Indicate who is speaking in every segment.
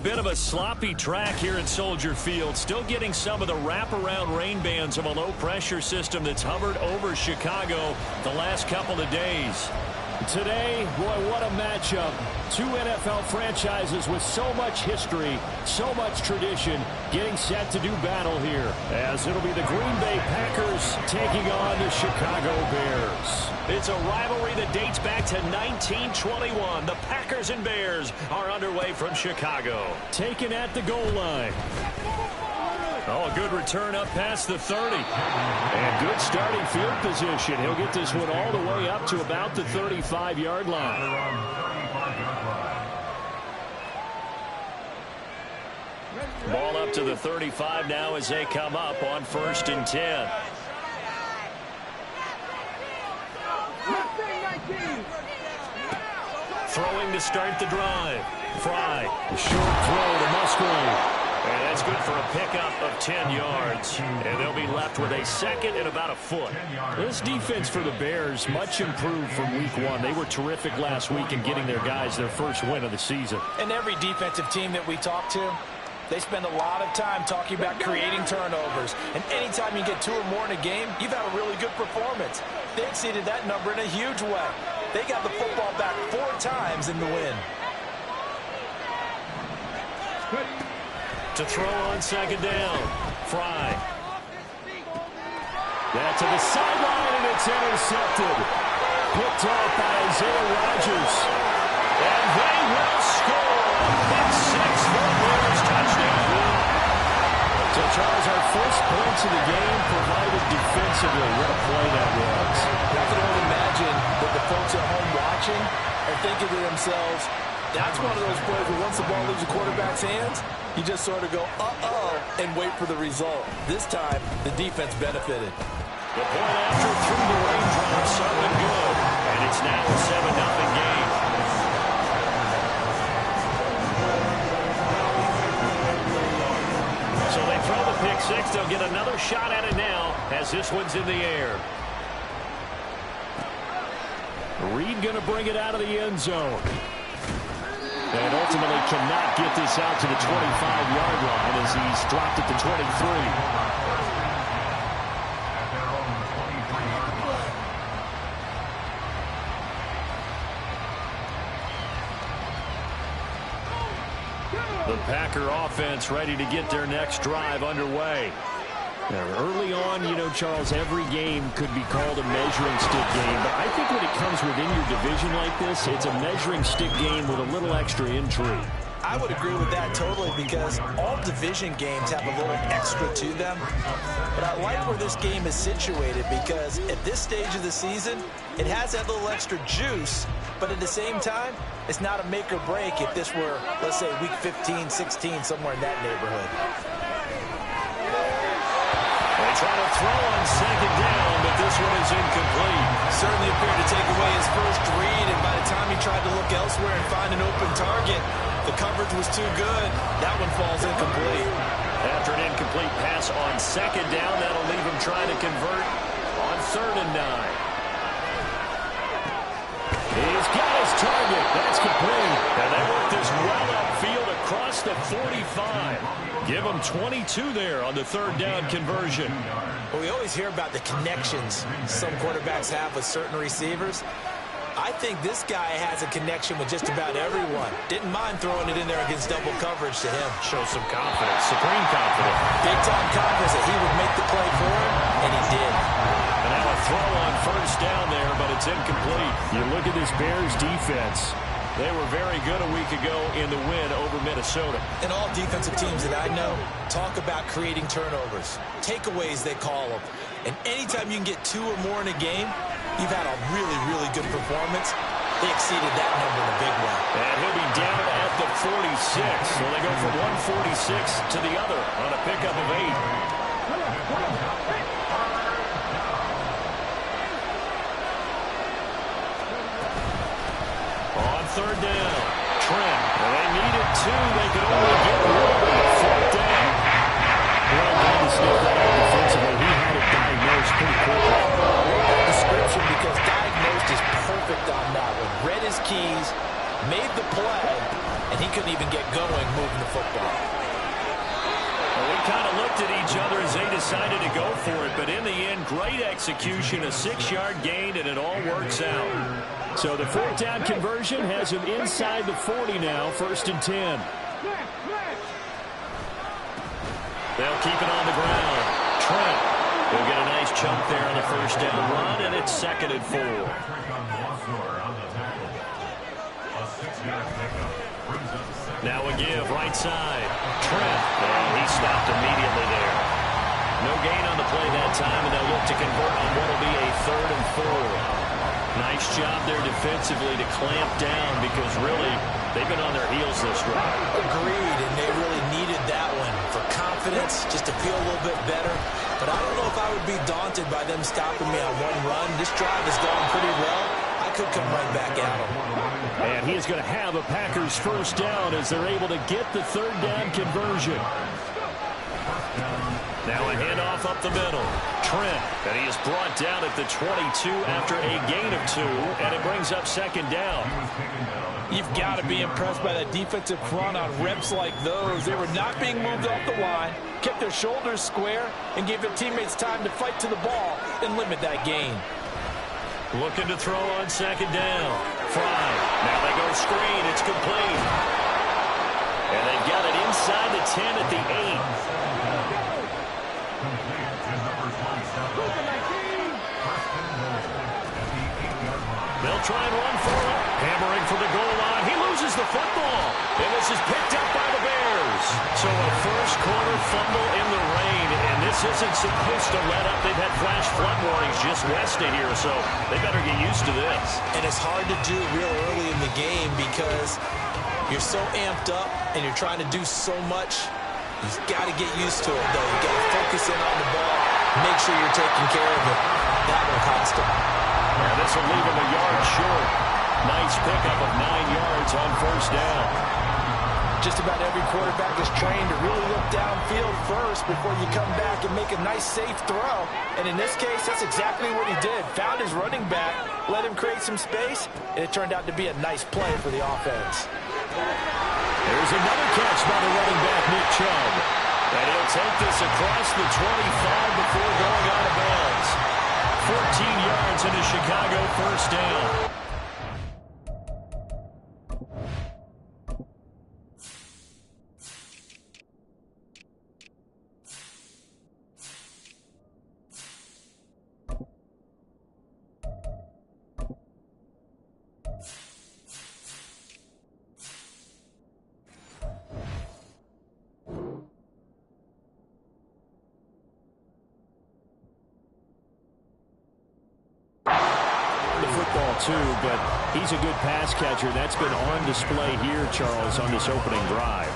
Speaker 1: Bit of a sloppy track here at Soldier Field. Still getting some of the wraparound rain bands of a low-pressure system that's hovered over Chicago the last couple of days. Today, boy, what a matchup. Two NFL franchises with so much history, so much tradition, getting set to do battle here, as it'll be the Green Bay Packers taking on the Chicago Bears. It's a rivalry that dates back to 1921. The Packers and Bears are underway from Chicago. Taken at the goal line. Oh, a good return up past the 30. And good starting field position. He'll get this one all the way up to about the 35-yard line. Ball up to the 35 now as they come up on 1st and 10. Throwing to start the drive. Fry. A short throw to Musgrave. And that's good for a pickup of 10 yards. And they'll be left with a second and about a foot. This defense for the Bears, much improved from week one. They were terrific last week in getting their guys their first win of the season.
Speaker 2: And every defensive team that we talk to, they spend a lot of time talking about creating turnovers. And anytime you get 2 or more in a game, you've had a really good performance. They exceeded that number in a huge way. They got the football back 4 times in the win.
Speaker 1: To throw on 2nd down. Fry. That to the sideline, and it's intercepted. Picked off by Isaiah Rodgers. And they will score. Pick 6 for the Bears. Touchdown. So, Charles, our first points of the game provided defensively. What a play that was.
Speaker 2: I can only imagine that the folks at home watching are thinking to themselves, that's one of those plays where once the ball leaves the quarterback's hands, you just sort of go, uh-oh, and wait for the result. This time, the defense benefited.
Speaker 1: The point after through the raindrops, something good. And it's now a 7-0 game. So they throw the pick 6. They'll get another shot at it now as this one's in the air. Reed going to bring it out of the end zone. And ultimately cannot get this out to the 25-yard line as he's dropped at the 23. The Packer offense ready to get their next drive underway. Now, early on, you know, Charles, every game could be called a measuring stick game. But I think when it comes within your division like this, it's a measuring stick game with a little extra intrigue.
Speaker 2: I would agree with that totally because all division games have a little extra to them. But I like where this game is situated because at this stage of the season, it has that little extra juice. But at the same time, it's not a make or break if this were, let's say, week 15, 16, somewhere in that neighborhood.
Speaker 1: They try to throw on 2nd down, but this one is incomplete.
Speaker 2: Certainly appeared to take away his first read, and by the time he tried to look elsewhere and find an open target, the coverage was too good. That one falls incomplete.
Speaker 1: After an incomplete pass on 2nd down, that'll leave him trying to convert on 3rd and 9. He's got his target. That's complete. And they work this well upfield across the 45. Give them 22 there on the 3rd down conversion.
Speaker 2: Well, we always hear about the connections some quarterbacks have with certain receivers. I think this guy has a connection with just about everyone. Didn't mind throwing it in there against double coverage to him.
Speaker 1: Shows some confidence, supreme confidence.
Speaker 2: Big-time confidence that he would make the play for him, and he did.
Speaker 1: And now a throw on 1st down there, but it's incomplete. You look at this Bears defense. They were very good a week ago in the win over Minnesota.
Speaker 2: And all defensive teams that I know talk about creating turnovers. Takeaways, they call them. And anytime you can get 2 or more in a game, you've had a really, really good performance. They exceeded that number in a big way.
Speaker 1: And he'll be down at the 46. So they go from 146 to the other on a pickup of 8. On 3rd down, Trent. Well, they needed 2. They could only get 1. 4th down. Well, glad to sniff that out defensively. He had it diagnosed pretty quickly.
Speaker 2: Description, because diagnosed is perfect on that one. Read his keys, made the play, and he couldn't even get going moving the football.
Speaker 1: Well, we kind of looked at each other as they decided to go for it, but in the end, great execution, a 6-yard gain, and it all works out. So the 4th down conversion has him inside the 40 now, 1st and 10. They'll keep it on the ground. Trent will get a nice chunk there on the 1st down run, and it's 2nd and 4. Now a give, right side. Trent, and he stopped immediately there. No gain on the play that time, and they'll look to convert on what will be a 3rd and 4. Nice job there defensively to clamp down because really they've been on their heels this drive.
Speaker 2: Agreed, and they really needed that one for confidence, just to feel a little bit better. But I don't know if I would be daunted by them stopping me on one run. This drive has gone pretty well. I could come right back at them.
Speaker 1: And he is going to have a Packers 1st down as they're able to get the 3rd down conversion. Now a handoff up the middle. Trent, and he is brought down at the 22 after a gain of 2, and it brings up 2nd down.
Speaker 2: You've got to be impressed by that defensive front on reps like those. They were not being moved off the line, kept their shoulders square, and gave their teammates time to fight to the ball and limit that gain.
Speaker 1: Looking to throw on 2nd down. Fry. Now they go screen. It's complete. And they've got it inside the 10 at the 8. They'll try and run for it. Hammering for the goal line. He loses the football. And this is picked up by the Bears. So a first-quarter fumble in the rain. And this isn't supposed to let up. They've had flash flood warnings just west of here, so they better get used to this.
Speaker 2: And it's hard to do real early in the game because you're so amped up and you're trying to do so much. You've got to get used to it, though. You've got to focus in on the ball. Make sure you're taking care of it. That will cost them.
Speaker 1: And this will leave him a yard short. Nice pickup of 9 yards on 1st down.
Speaker 2: Just about every quarterback is trained to really look downfield first before you come back and make a nice, safe throw. And in this case, that's exactly what he did. Found his running back, let him create some space, and it turned out to be a nice play for the offense.
Speaker 1: There's another catch by the running back, Nick Chubb. And he'll take this across the 25 before going out of bounds. 14 yards into Chicago, 1st down. Too, but he's a good pass catcher. That's been on display here, Charles, on this opening drive.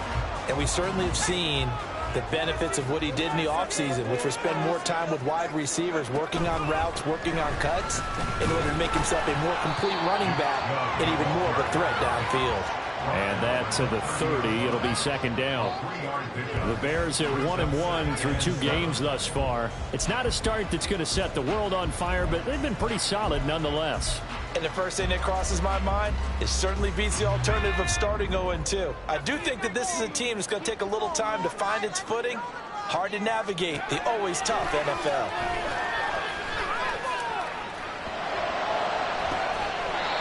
Speaker 2: And we certainly have seen the benefits of what he did in the offseason, which was spend more time with wide receivers, working on routes, working on cuts, in order to make himself a more complete running back and even more of a threat downfield.
Speaker 1: And that to the 30. It'll be 2nd down. The Bears at 1-1 through 2 games thus far. It's not a start that's going to set the world on fire, but they've been pretty solid nonetheless.
Speaker 2: And the first thing that crosses my mind, it certainly beats the alternative of starting 0-2. I do think that this is a team that's going to take a little time to find its footing. Hard to navigate the always tough NFL.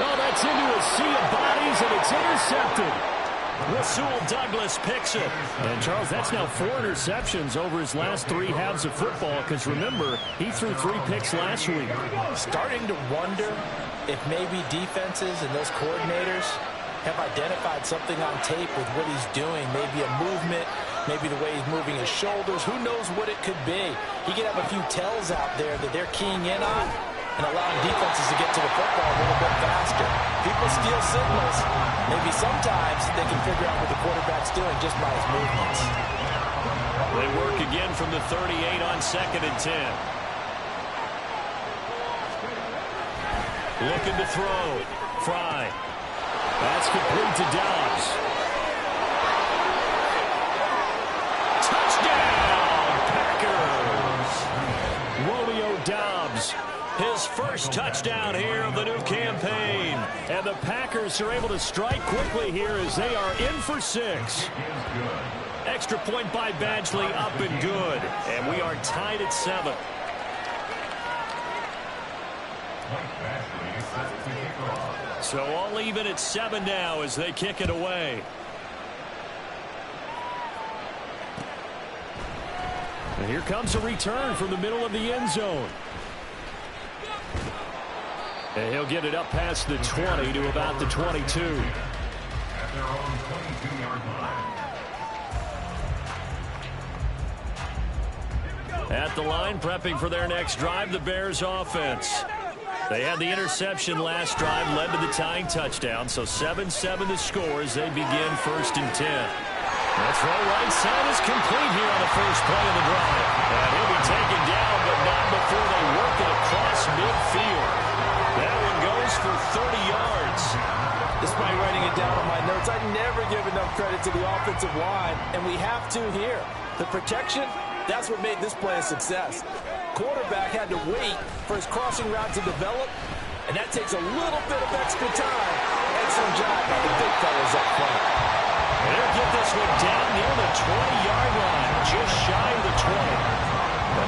Speaker 1: Oh, that's into a sea of bodies, and it's intercepted. Rasul Douglas picks it. And, Charles, that's now 4 interceptions over his last 3 halves of football, because, remember, he threw 3 picks last week.
Speaker 2: Starting to wonder if maybe defenses and those coordinators have identified something on tape with what he's doing. Maybe a movement, maybe the way he's moving his shoulders. Who knows what it could be? He could have a few tells out there that they're keying in on and allowing defenses to get to the football a little bit faster. People steal signals. Maybe sometimes they can figure out what the quarterback's doing just by his movements.
Speaker 1: They work again from the 38 on 2nd and 10. Looking to throw. Fry. That's complete to Dobbs. Touchdown, Packers! Romeo Dobbs His first touchdown here of the new campaign. And the Packers are able to strike quickly here as they are in for 6. Extra point by Badgley, up and good. And we are tied at 7. So all even at 7 now as they kick it away. And here comes a return from the middle of the end zone. And he'll get it up past the 20 to about the 22. At the line, prepping for their next drive, the Bears offense. They had the interception last drive, led to the tying touchdown, so 7-7 the score as they begin 1st and 10. That throw right side is complete here on the first play of the drive. And he'll be taken down, but not before they work it across midfield. That one goes for 30 yards.
Speaker 2: Despite writing it down on my notes, I never give enough credit to the offensive line, and we have to here. The protection, that's what made this play a success. Quarterback had to wait for his crossing route to develop, and that takes a little bit of extra time. Excellent job by the big fellas up front.
Speaker 1: They'll get this one down near the 20-yard line, just shy of the 20.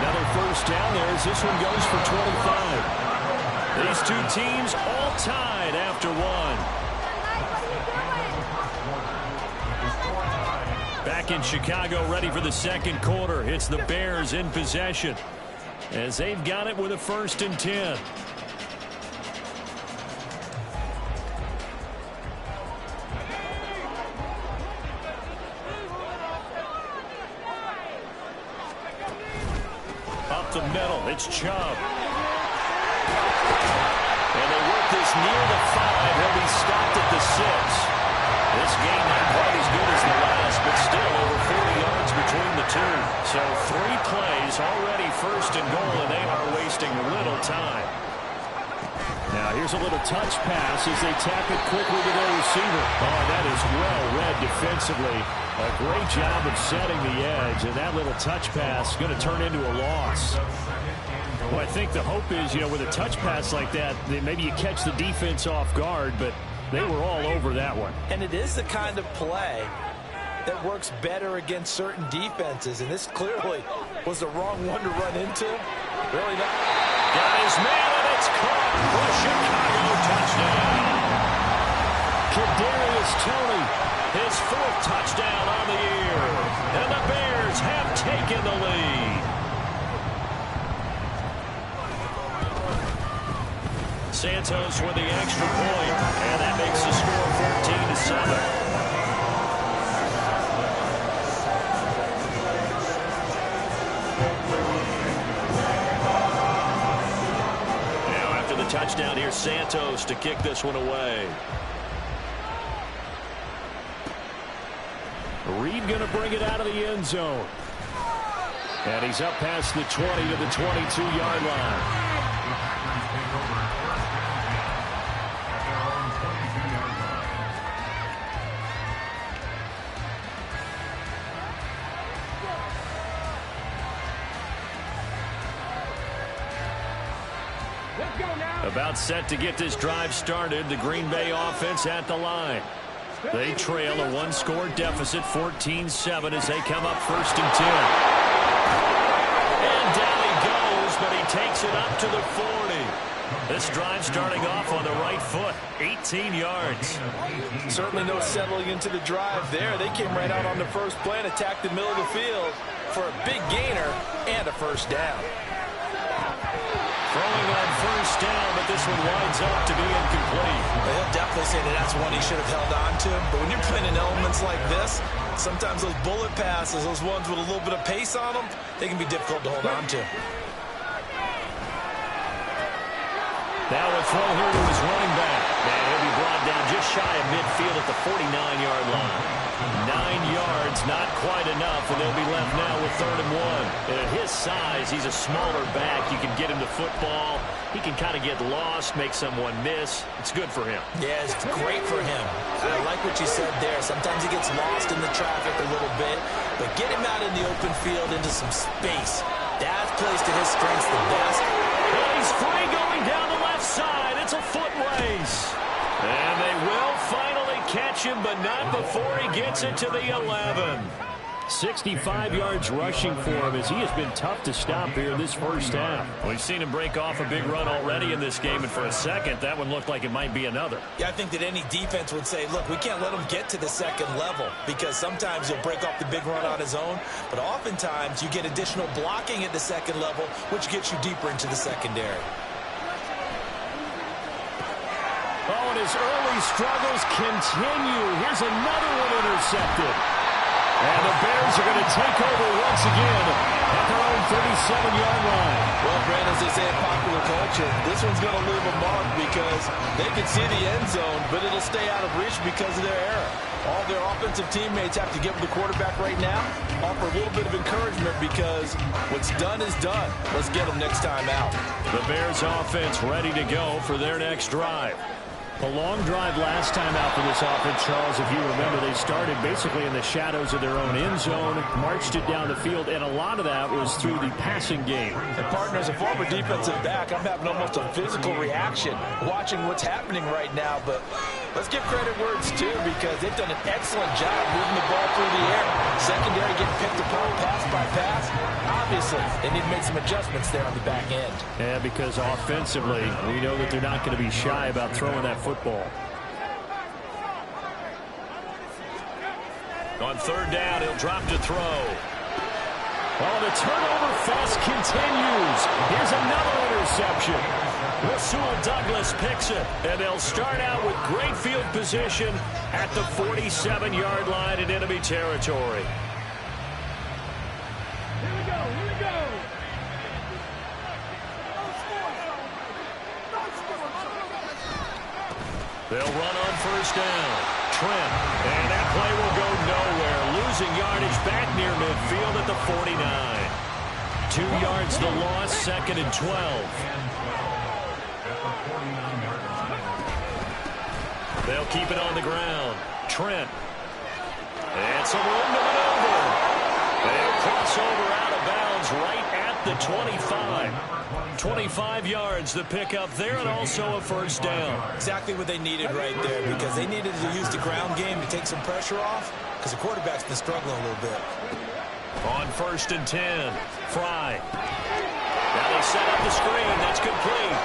Speaker 1: Another first down there as this one goes for 25. These two teams all tied after 1. Back in Chicago, ready for the second quarter. It's the Bears in possession as they've got it with a 1st and 10. Up the middle, it's Chubb. And they work this near the 5. He'll be stopped at the 6. This game not quite as good as the last, but still over 40 yards between the two. So 3 plays already 1st and goal, and they are wasting little time. Now here's a little touch pass as they tap it quickly to their receiver. Oh, that is well read defensively. A great job of setting the edge, and that little touch pass is going to turn into a loss. Well, I think the hope is, with a touch pass like that, maybe you catch the defense off guard, but they were all over that one.
Speaker 2: And it is the kind of play that works better against certain defenses, and this clearly was the wrong one to run into. Really not.
Speaker 1: Got his man, and it's caught for Chicago touchdown. Kadarius Toney, his 4th touchdown on the year, and the Bears have taken the lead. Santos with the extra point, and that makes the score 14-7. Now after the touchdown here, Santos to kick this one away. Reed going to bring it out of the end zone. And he's up past the 20 to the 22-yard line. About set to get this drive started. The Green Bay offense at the line. They trail a 1-score deficit, 14-7, as they come up 1st and 10. And down he goes, but he takes it up to the 40. This drive starting off on the right foot, 18 yards.
Speaker 2: Certainly no settling into the drive there. They came right out on the first play and attacked the middle of the field for a big gainer and a 1st down.
Speaker 1: Throwing on 1st down, but this one winds up to be incomplete.
Speaker 2: Well, he'll definitely say that that's one he should have held on to. But when you're playing in elements like this, sometimes those bullet passes, those ones with a little bit of pace on them, they can be difficult to hold on to.
Speaker 1: Now a throw here to his running back. And he'll be brought down just shy of midfield at the 49-yard line. 9 yards, not quite enough, and they'll be left now with 3rd and 1. And at his size, he's a smaller back. You can get him to football. He can kind of get lost, make someone miss. It's good for him.
Speaker 2: Yeah, it's great for him. I like what you said there. Sometimes he gets lost in the traffic a little bit, but get him out in the open field into some space. That plays to his strengths the best.
Speaker 1: And he's He's free going down the left side. It's a foot race. And they will finally catch him, but not before he gets it to the 11. 65 yards rushing for him as he has been tough to stop here this first half. We've seen him break off a big run already in this game, and for a second, that one looked like it might be another.
Speaker 2: Yeah, I think that any defense would say, look, we can't let him get to the second level because sometimes he'll break off the big run on his own, but oftentimes you get additional blocking at the second level, which gets you deeper into the secondary.
Speaker 1: Oh, and his early struggles continue. Here's another one intercepted. And the Bears are going to take over once again at their own 37-yard line.
Speaker 2: Well, Brandon, as they say in popular culture, this one's going to leave a mark because they can see the end zone, but it'll stay out of reach because of their error. All their offensive teammates have to give the quarterback right now, offer a little bit of encouragement because what's done is done. Let's get them next time out.
Speaker 1: The Bears offense ready to go for their next drive. A long drive last time out for this offense, Charles. If you remember, they started basically in the shadows of their own end zone, marched it down the field, and a lot of that was through the passing game.
Speaker 2: And, partner, as a former defensive back, I'm having almost a physical reaction watching what's happening right now. But let's give credit where it's due because they've done an excellent job moving the ball through the air. Secondary getting picked apart pass by pass. Obviously, they need to make some adjustments there on the back end.
Speaker 1: Yeah, because offensively, we know that they're not going to be shy about throwing that football. On third down, he'll drop to throw. Oh, the turnover fest continues. Here's another interception. Rasul Douglas picks it, and they'll start out with great field position at the 47-yard line in enemy territory. They'll run on first down. Trent, and that play will go nowhere. Losing yardage back near midfield at the 49. 2 yards the loss, second and 12. They'll keep it on the ground. Trent. And some room to maneuver. They'll cross over out of bounds right at the 25. 25 yards the pickup there, and also a first down.
Speaker 2: Exactly what they needed right there because they needed to use the ground game to take some pressure off because the quarterback's been struggling a little bit.
Speaker 1: On first and 10, Fry. Now they set up the screen. That's complete.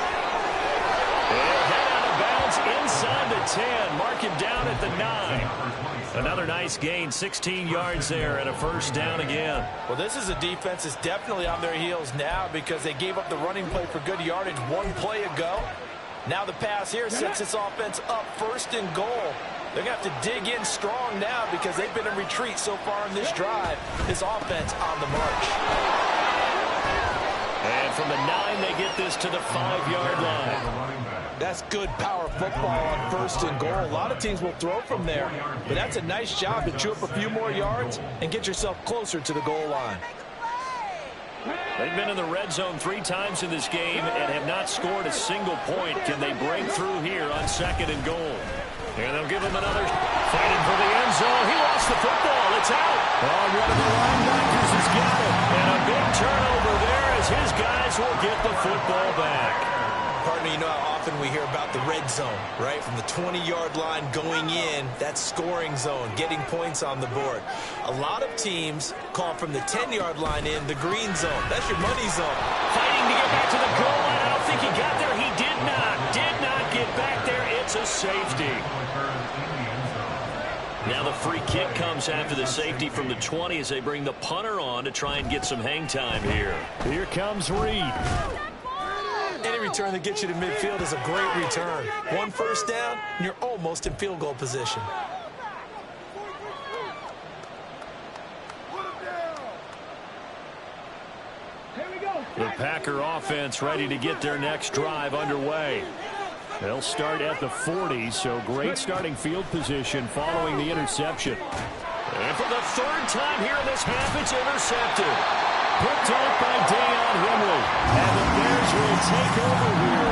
Speaker 1: They'll head out of bounds inside the 10. Mark him down at the 9. Another nice gain, 16 yards there, and a first down again.
Speaker 2: Well, this is a defense that's definitely on their heels now because they gave up the running play for good yardage one play ago. Now the pass here sets this offense up first and goal. They're going to have to dig in strong now because they've been in retreat so far in this drive. This offense on the march.
Speaker 1: And from the 9, they get this to the 5-yard line.
Speaker 2: That's good power football on first and goal. A lot of teams will throw from there, but that's a nice job to chew up a few more yards and get yourself closer to the goal line.
Speaker 1: They've been in the red zone 3 times in this game and have not scored a single point. Can they break through here on second and goal? And they'll give him another fighting for the end zone. He lost the football. It's out. Oh, one of the linebackers has got it. And a big turnover there as his guys will get the football back.
Speaker 2: Partner, you know how often we hear about the red zone, right? From the 20-yard line going in, that's scoring zone, getting points on the board. A lot of teams call from the 10-yard line in the green zone. That's your money zone.
Speaker 1: Fighting to get back to the goal line. I don't think he got there. He did not get back there. It's a safety. Now the free kick comes after the safety from the 20 as they bring the punter on to try and get some hang time here. Here comes Reed.
Speaker 2: Any return that gets you to midfield is a great return. One first down, and you're almost in field goal position.
Speaker 1: The Packer offense ready to get their next drive underway. They'll start at the 40, so great starting field position following the interception. And for the 3rd time here in this half, it's intercepted. Picked off by Deion Henry. And the Bears will take over here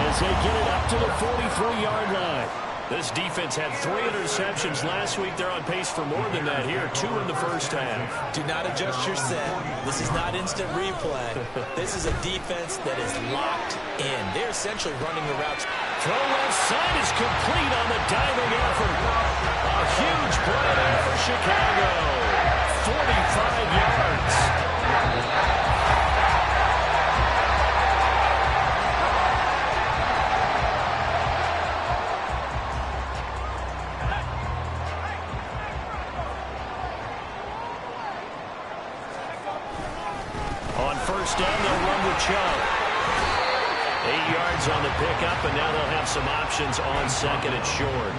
Speaker 1: as they get it up to the 43-yard line. This defense had 3 interceptions last week. They're on pace for more than that here. 2 in the first half.
Speaker 2: Do not adjust your set. This is not instant replay. This is a defense that is locked in. They're essentially running the routes.
Speaker 1: Throw left side is complete on the diving effort. A huge play there for Chicago. 45 yards. On first down, they'll run with Chubb. 8 yards on the pickup, and now they'll have some options on second and short.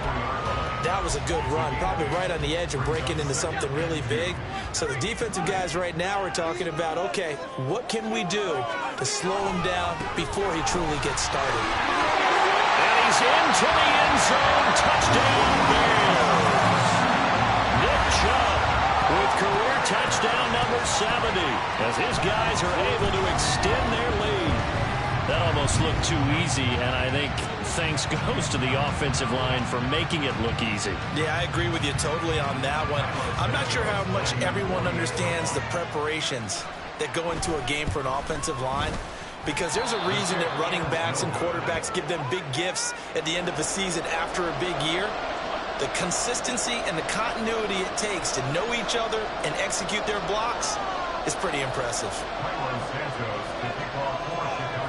Speaker 2: That was a good run, probably right on the edge of breaking into something really big. So the defensive guys right now are talking about, okay, what can we do to slow him down before he truly gets started?
Speaker 1: And he's into the end zone. Touchdown, Bears. Nick Chubb with career touchdown number 70 as his guys are able to extend their lead. That almost looked too easy, and I think thanks goes to the offensive line for making it look easy.
Speaker 2: Yeah, I agree with you totally on that one. I'm not sure how much everyone understands the preparations that go into a game for an offensive line, because there's a reason that running backs and quarterbacks give them big gifts at the end of the season after a big year. The consistency and the continuity it takes to know each other and execute their blocks is pretty impressive.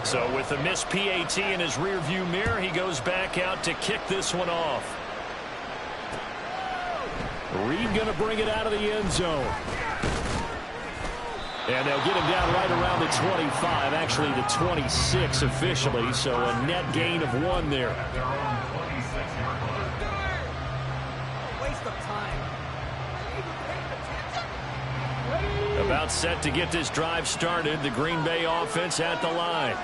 Speaker 1: So with the missed PAT in his rearview mirror, he goes back out to kick this one off. Reed going to bring it out of the end zone. And they'll get him down right around the 25, actually the 26 officially, so a net gain of 1 there. About set to get this drive started. The Green Bay offense at the line.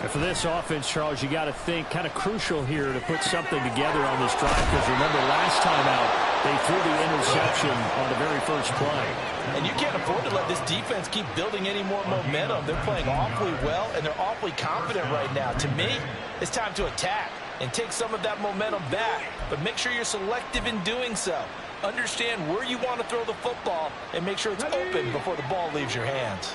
Speaker 3: And for this offense, Charles, you got to think kind of crucial here to put something together on this drive, because remember last time out they threw the interception on the very first play.
Speaker 2: And you can't afford to let this defense keep building any more momentum. They're playing awfully well, and they're awfully confident right now. To me, it's time to attack and take some of that momentum back, but make sure you're selective in doing so. Understand where you want to throw the football and make sure it's open before the ball leaves your hands.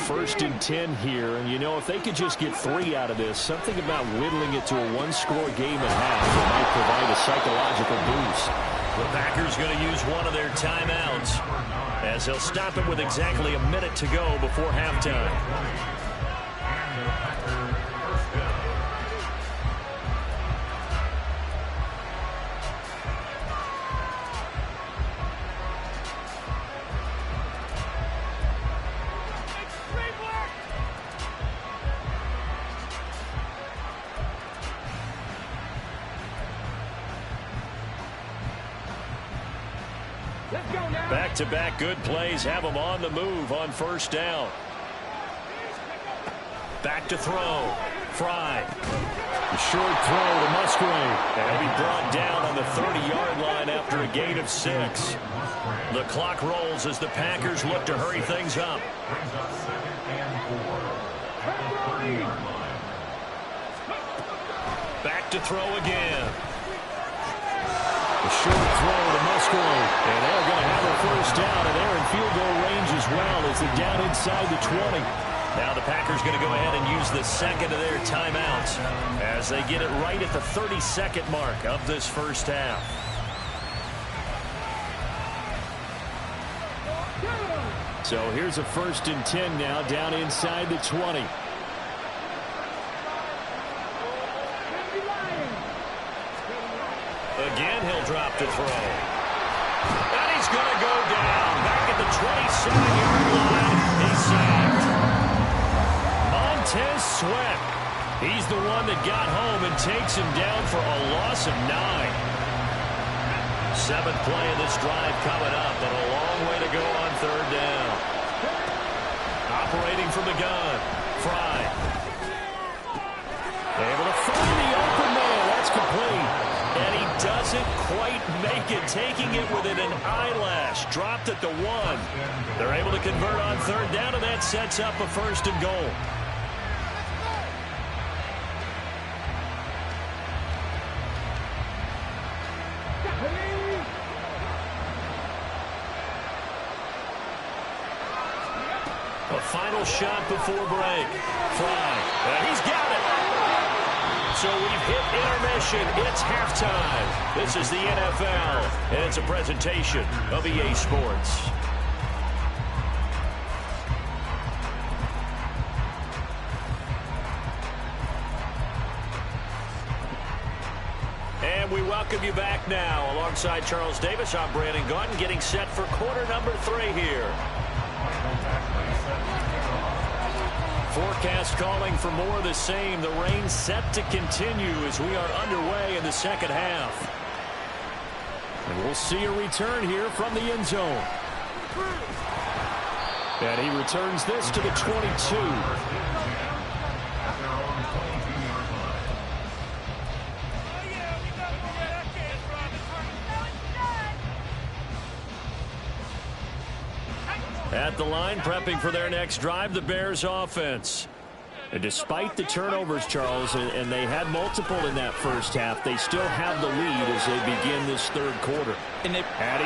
Speaker 1: First and 10 here, and you know, if they could just get 3 out of this, something about whittling it to a 1-score game at half might provide a psychological boost. The Packers going to use one of their timeouts as they'll stop it with exactly a minute to go before halftime. Back-to-back good plays have them on the move on first down. Back to throw. Fry. The short throw to Musgrave. And he'll be brought down on the 30-yard line after a gain of 6. The clock rolls as the Packers look to hurry things up. Back to throw again. The short throw to Musgrave. And they're going to have a first down, and they're in field goal range as well as they're down inside the 20. Now the Packers going to go ahead and use the second of their timeouts as they get it right at the 30-second mark of this first half. So here's a first and 10 now down inside the 20. Again, he'll drop the throw. And he's going to go down back at the 27-yard line. He's sacked. Montez Sweat. He's the one that got home and takes him down for a loss of 9. 7th play of this drive coming up, and a long way to go on third down. Operating from the gun. Fry. Able to find the open man. That's complete. And he doesn't quite make it, taking it within an eyelash. Dropped at the 1. They're able to convert on third down, and that sets up a first and goal. A final shot before break. Fry. He's got it. So we've hit intermission. It's halftime. This is the NFL, and it's a presentation of EA Sports. And we welcome you back now. Alongside Charles Davis, I'm Brandon Gaudin, getting set for quarter number 3 here. Forecast calling for more of the same. The rain set to continue as we are underway in the second half. And we'll see a return here from the end zone. And he returns this to the 22. At the line, prepping for their next drive, the Bears offense. And despite the turnovers, Charles, and they had multiple in that first half, they still have the lead as they begin this third quarter. And he's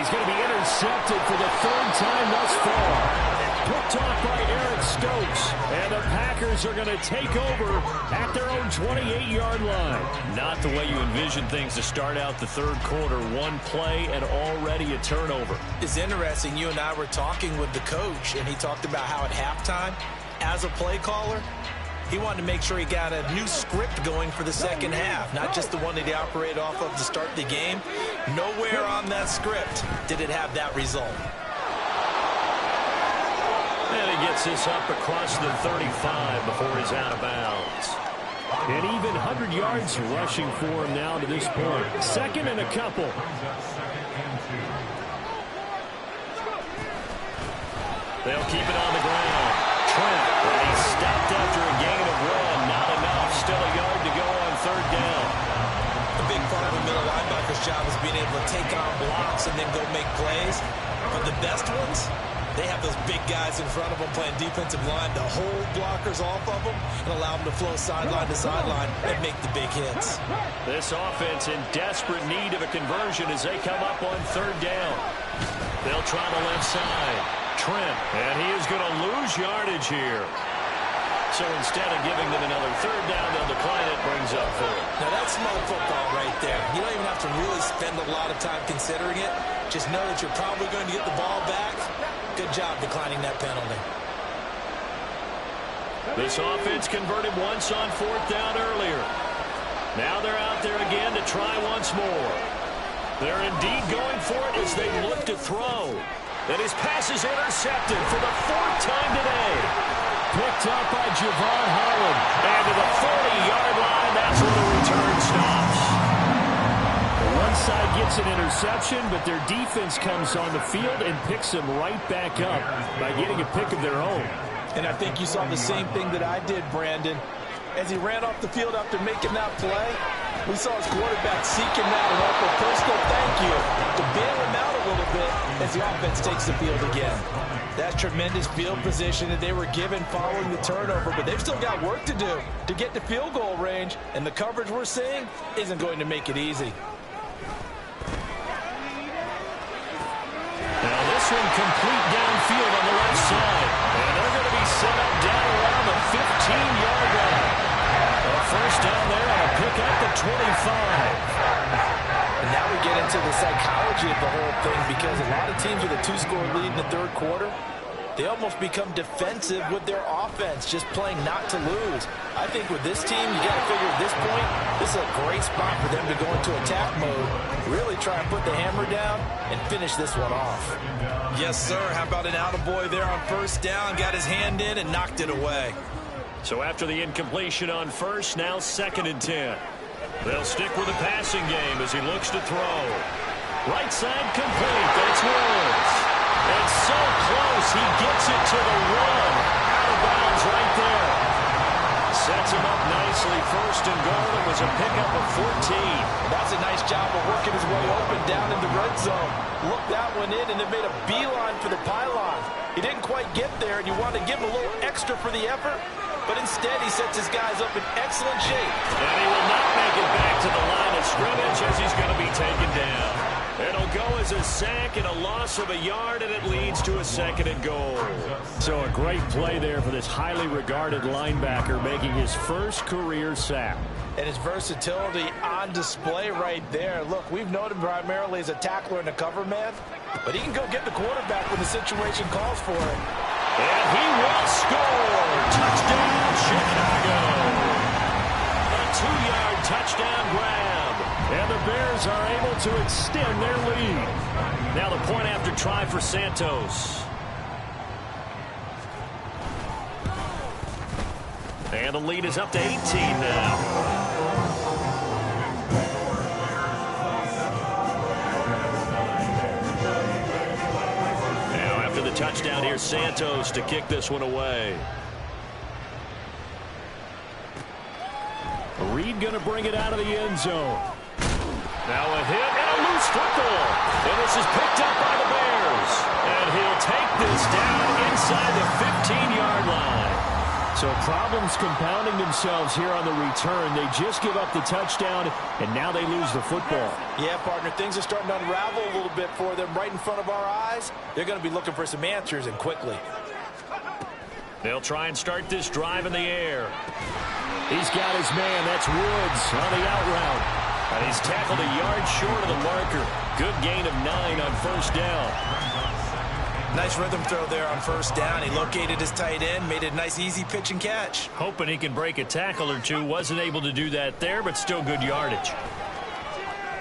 Speaker 1: going to be intercepted for the 3rd time thus far. Picked off by Eric Stokes. And the Packers are going to take over at their own 28-yard line. Not the way you envision things to start out the third quarter. One play and already a turnover.
Speaker 2: It's interesting. You and I were talking with the coach, and he talked about how at halftime, as a play caller, he wanted to make sure he got a new script going for the second half, not just the one that he operated off of to start the game. Nowhere on that script did it have that result.
Speaker 1: And he gets this up across the 35 before he's out of bounds. And even 100 yards rushing for him now to this point. 2nd and a couple. They'll keep it on the ground. Trent, and he's stopped after a gain of 1. Not enough. Still a yard to go on 3rd down.
Speaker 2: A big part of a middle linebacker's job is being able to take on blocks and then go make plays. But the best ones, they have those big guys in front of them playing defensive line to hold blockers off of them and allow them to flow sideline to sideline and make the big hits.
Speaker 1: This offense in desperate need of a conversion as they come up on 3rd down. They'll try the left side. Trent, and he is going to lose yardage here. So instead of giving them another 3rd down, they'll decline it, brings up 4th.
Speaker 2: Now that's smart football right there. You don't even have to really spend a lot of time considering it. Just know that you're probably going to get the ball back. Good job declining that penalty.
Speaker 1: This offense converted once on 4th down earlier. Now they're out there again to try once more. They're indeed going for it as they look to throw. And his pass is intercepted for the 4th time today. Picked up by Javon Holland. And to the 40-yard line, that's where the return stops. One side gets an interception, but their defense comes on the field and picks them right back up by getting a pick of their own.
Speaker 2: And I think you saw the same thing that I did, Brandon. As he ran off the field after making that play, we saw his quarterback seeking that and offer a personal thank you to bail him out a little bit as the offense takes the field again. That's tremendous field position that they were given following the turnover, but they've still got work to do to get to field goal range, and the coverage we're seeing isn't going to make it easy.
Speaker 1: Now this one complete downfield on the left side, and they're going to be set up down around the 15-yard line. A 1st down there on a pick at the 25.
Speaker 2: And now we get into the psychology of the whole thing, because a lot of teams with a 2-score lead in the 3rd quarter, they almost become defensive with their offense, just playing not to lose. I think with this team, you got to figure at this point, this is a great spot for them to go into attack mode, really try and put the hammer down and finish this one off. Yes, sir. How about an attaboy there on 1st down, got his hand in and knocked it away.
Speaker 1: So after the incompletion on 1st, now 2nd and 10. They'll stick with the passing game as he looks to throw. Right side complete. That's Woods. And so close, he gets it to the 1. Out of bounds right there. Sets him up nicely. 1st and goal. It was a pickup of 14.
Speaker 2: That's a nice job of working his way open down in the red zone. Looked that one in and then made a beeline for the pylon. He didn't quite get there, and you want to give him a little extra for the effort. But instead, he sets his guys up in excellent shape.
Speaker 1: And he will not make it back to the line of scrimmage as he's going to be taken down. sack and a loss of a yard, and it leads to a 2nd and goal.
Speaker 3: So a great play there for this highly regarded linebacker making his first career sack.
Speaker 2: And his versatility on display right there. Look, we've known him primarily as a tackler and a cover man, but he can go get the quarterback when the situation calls for it.
Speaker 1: And he will score. Touchdown, Chicago. A 2-yard touchdown grab.
Speaker 3: And the Bears are able to extend their lead.
Speaker 1: Now the point after try for Santos. And the lead is up to 18 now. Touchdown here, Santos to kick this one away.
Speaker 3: Reed going to bring it out of the end zone.
Speaker 1: Now a hit and a loose football. And this is picked up by the Bears. And he'll take this down inside the 15-yard line.
Speaker 3: So problems compounding themselves here on the return. They just give up the touchdown, and now they lose the football.
Speaker 2: Yeah, partner, things are starting to unravel a little bit for them right in front of our eyes. They're going to be looking for some answers, and quickly.
Speaker 1: They'll try and start this drive in the air.
Speaker 3: He's got his man. That's Woods on the out route.
Speaker 1: And he's tackled a yard short of the marker. Good gain of 9 on first down.
Speaker 2: Nice rhythm throw there on first down. He located his tight end, made it a nice easy pitch and catch.
Speaker 1: Hoping he can break a tackle or two. Wasn't able to do that there, but still good yardage.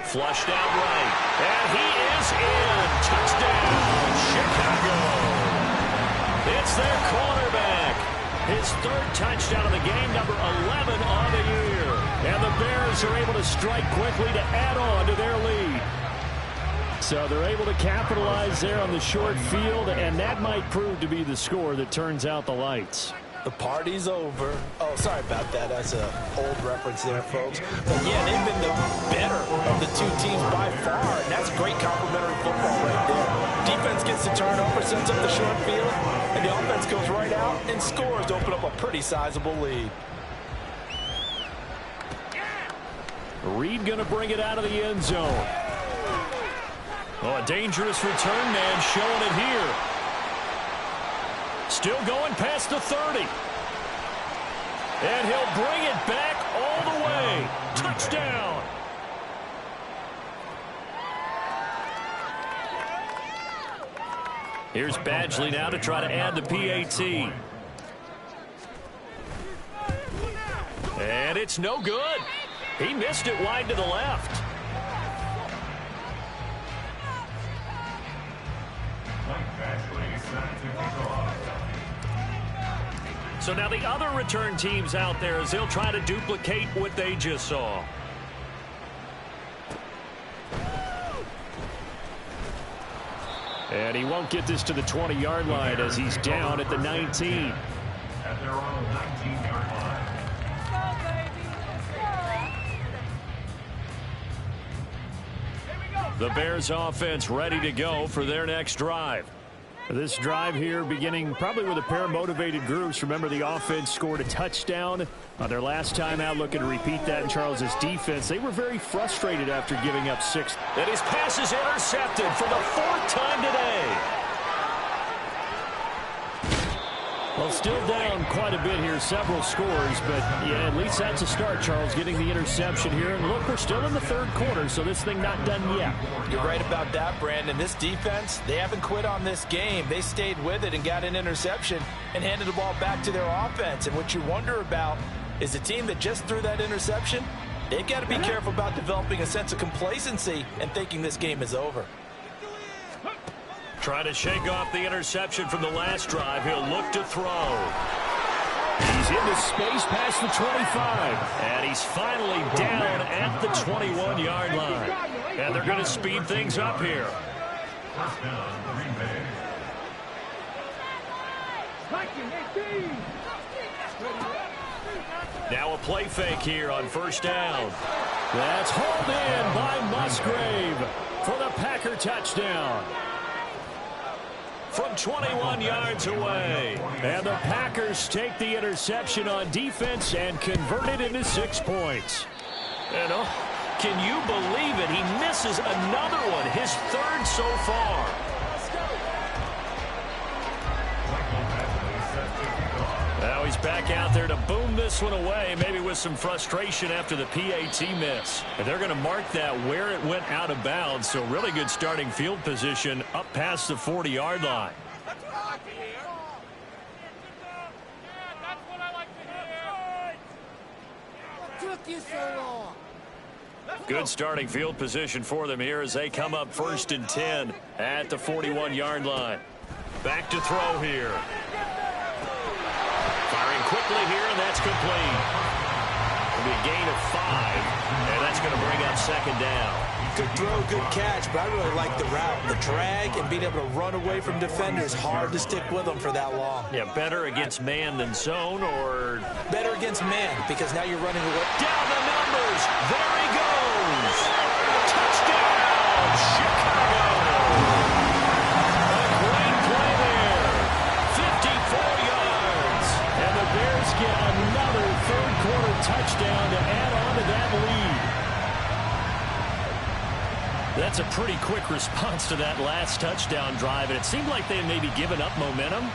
Speaker 1: Flushed out right. And he is in. Touchdown, Chicago. It's their cornerback. His 3rd touchdown of the game, number 11 on the year.
Speaker 3: And the Bears are able to strike quickly to add on to their lead. So they're able to capitalize there on the short field, and that might prove to be the score that turns out the lights.
Speaker 2: The party's over. Oh, sorry about that. That's an old reference there, folks. But, yeah, they've been the better of the two teams by far, and that's great complimentary football right there. Defense gets the turnover, sets up the short field, and the offense goes right out and scores to open up a pretty sizable lead.
Speaker 3: Reed going to bring it out of the end zone.
Speaker 1: Oh, a dangerous return man showing it here. Still going past the 30. And he'll bring it back all the way. Touchdown. Here's Badgley now to try to add the PAT. And it's no good. He missed it wide to the left. So now the other return teams out there as they'll try to duplicate what they just saw.
Speaker 3: And he won't get this to the 20-yard line as he's down at the 19.
Speaker 4: At their own 19-yard line.
Speaker 1: The Bears offense ready to go for their next drive.
Speaker 3: This drive here beginning probably with a pair of motivated groups. Remember, the offense scored a touchdown on their last time out. Looking to repeat that in Charles's defense. They were very frustrated after giving up 6.
Speaker 1: And his pass is intercepted for the 4th time today.
Speaker 3: Well, still down quite a bit here, several scores, but yeah, at least that's a start, Charles, getting the interception here. And look, we're still in the 3rd quarter, so this thing not done yet.
Speaker 2: You're right about that, Brandon. This defense, they haven't quit on this game. They stayed with it and got an interception and handed the ball back to their offense. And what you wonder about is the team that just threw that interception, they've got to be careful about developing a sense of complacency and thinking this game is over.
Speaker 1: Trying to shake off the interception from the last drive. He'll look to throw. He's into space past the 25. And he's finally down at the 21-yard line. And they're going to speed things up here.
Speaker 4: First down, Green Bay.
Speaker 1: Now a play fake here on first down.
Speaker 3: That's hauled in by Musgrave for the Packer touchdown.
Speaker 1: From 21 yards away.
Speaker 3: And the Packers take the interception on defense and convert it into 6 points.
Speaker 1: And Can you believe it? He misses another one, his third so far. Now he's back out there to boom this one away, maybe with some frustration after the PAT miss. And they're going to mark that where it went out of bounds, so really good starting field position up past the 40-yard line. Good starting field position for them here as they come up 1st and 10 at the 41-yard line. Back to throw here. Firing quickly here, and that's complete. It'll be a gain of 5, and that's going to bring up 2nd down.
Speaker 2: Good throw, good catch, but I really like the route. The drag and being able to run away from defenders, hard to stick with them for that long.
Speaker 1: Yeah, better against man than zone, or?
Speaker 2: Better against man, because now you're running away.
Speaker 1: Down the numbers. There he goes. Touchdown, Chicago. A great play there. 54 yards.
Speaker 3: And the Bears get another third-quarter touchdown to add on to that lead.
Speaker 1: That's a pretty quick response to that last touchdown drive, and it seemed like they had maybe given up momentum.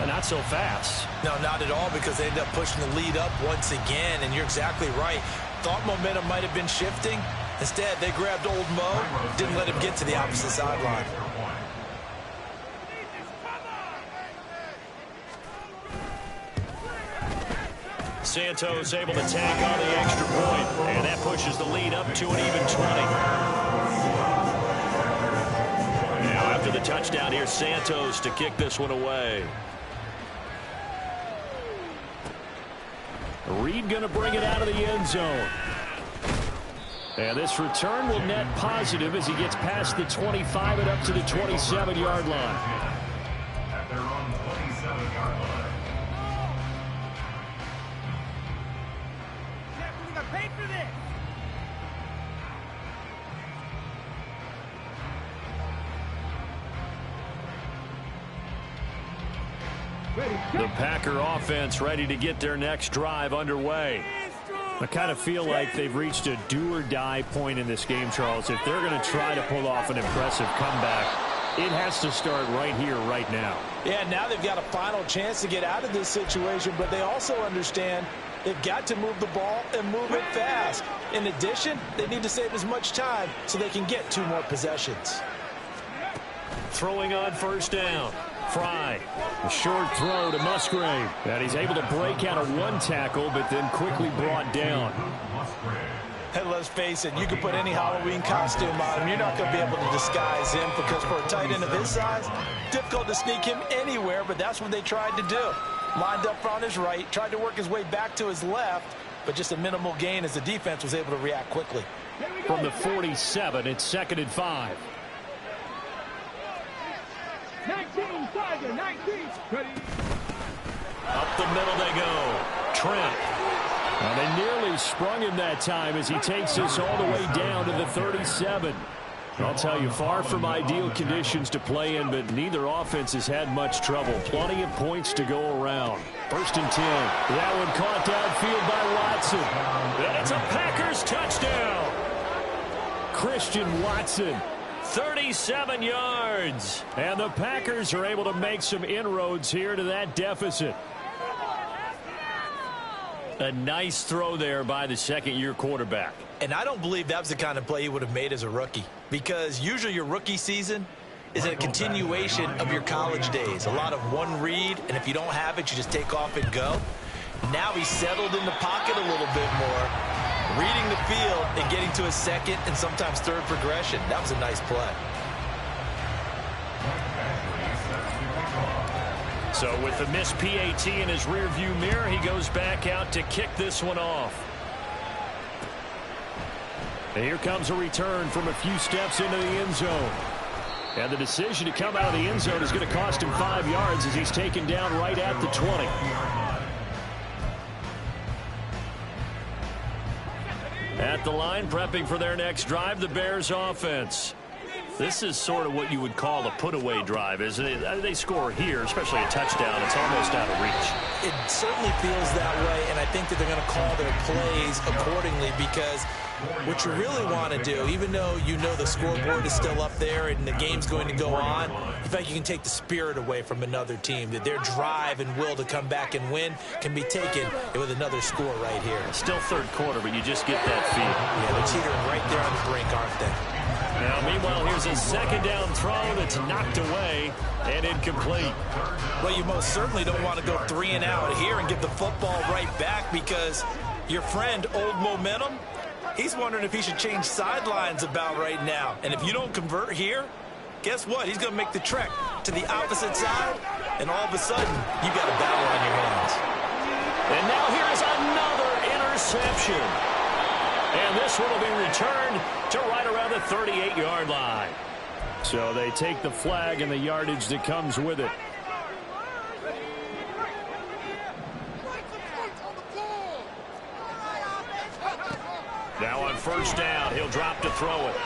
Speaker 1: Not so fast.
Speaker 2: No, not at all, because they ended up pushing the lead up once again, and you're exactly right. Thought momentum might have been shifting. Instead, they grabbed old Mo, didn't let him get to the opposite sideline.
Speaker 1: Santos able to tag on the extra point, and that pushes the lead up to an even 20. Now after the touchdown, here's Santos to kick this one away.
Speaker 3: Reed going to bring it out of the end zone. And this return will net positive as he gets past the 25 and up to the 27-yard line.
Speaker 4: At their own 27-yard line.
Speaker 1: The Packer offense ready to get their next drive underway.
Speaker 3: I kind of feel like they've reached a do-or-die point in this game, Charles. If they're going to try to pull off an impressive comeback, it has to start right here, right now.
Speaker 2: Yeah, now they've got a final chance to get out of this situation, but they also understand they've got to move the ball and move it fast. In addition, they need to save as much time so they can get 2 more possessions.
Speaker 1: Throwing on first down. Fry.
Speaker 3: A short throw to Musgrave. And he's able to break out of 1 tackle, but then quickly brought down.
Speaker 2: Hey, let's face it, you can put any Halloween costume on him. You're not going to be able to disguise him, because for a tight end of his size, difficult to sneak him anywhere, but that's what they tried to do. Lined up on his right, tried to work his way back to his left, but just a minimal gain as the defense was able to react quickly.
Speaker 3: From the 47, it's 2nd and 5.
Speaker 5: 19, Tiger, 19. Ready.
Speaker 1: Up the middle they go. Trent.
Speaker 3: Well, they nearly sprung him that time as he takes us all the way down to the 37. I'll tell you, far from ideal conditions to play in, but neither offense has had much trouble. Plenty of points to go around. 1st and 10. That one caught downfield by Watson.
Speaker 1: And it's a Packers touchdown.
Speaker 3: Christian Watson.
Speaker 1: 37 yards.
Speaker 3: And the Packers are able to make some inroads here to that deficit.
Speaker 1: A nice throw there by the 2nd-year quarterback.
Speaker 2: And I don't believe that was the kind of play he would have made as a rookie, because usually your rookie season is a continuation of your college days. A lot of one read, and if you don't have it, you just take off and go. Now he's settled in the pocket a little bit more, reading the field and getting to his 2nd and sometimes 3rd progression. That was a nice play.
Speaker 1: So with the missed PAT in his rearview mirror, he goes back out to kick this one off.
Speaker 3: And here comes a return from a few steps into the end zone. And the decision to come out of the end zone is going to cost him 5 yards as he's taken down right at the 20.
Speaker 1: At the line, prepping for their next drive, the Bears offense. This is sort of what you would call a put-away drive, isn't it? They score here, especially a touchdown. It's almost out of reach.
Speaker 2: It certainly feels that way, and I think that they're going to call their plays accordingly, because What you really want to do, even though you know the scoreboard is still up there and the game's going to go on, in fact, you can take the spirit away from another team, that their drive and will to come back and win can be taken with another score right here.
Speaker 1: Still third quarter, but you just get that feel.
Speaker 2: Yeah, they're teetering right there on the brink, aren't they?
Speaker 1: Now, meanwhile, here's a second down throw that's knocked away and incomplete.
Speaker 2: Well, you most certainly don't want to go 3 and out here and give the football right back, because your friend, Old Momentum, he's wondering if he should change sidelines about right now. And if you don't convert here, guess what? He's going to make the trek to the opposite side, and all of a sudden, you got a battle on your hands.
Speaker 1: And now here's another interception. And this one will be returned to right around the 38-yard line.
Speaker 3: So they take the flag and the yardage that comes with it.
Speaker 1: Now on first down, he'll drop to throw it.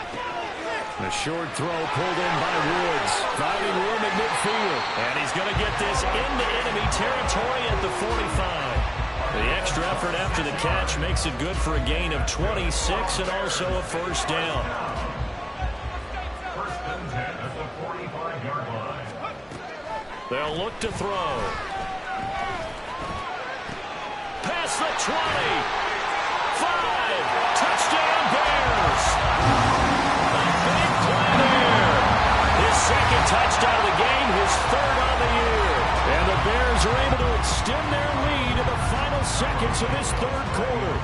Speaker 3: A short throw pulled in by Woods, finding room at midfield.
Speaker 1: And he's going to get this into enemy territory at the 45. The extra effort after the catch makes it good for a gain of 26 and also a first down.
Speaker 4: First and 10 at the 45-yard line.
Speaker 1: They'll look to throw. Past the 20. 5. Touchdown Bears. A big play there. His second touchdown of the game, his third on the year.
Speaker 3: And the Bears are able to extend their lead in the final seconds of this third quarter.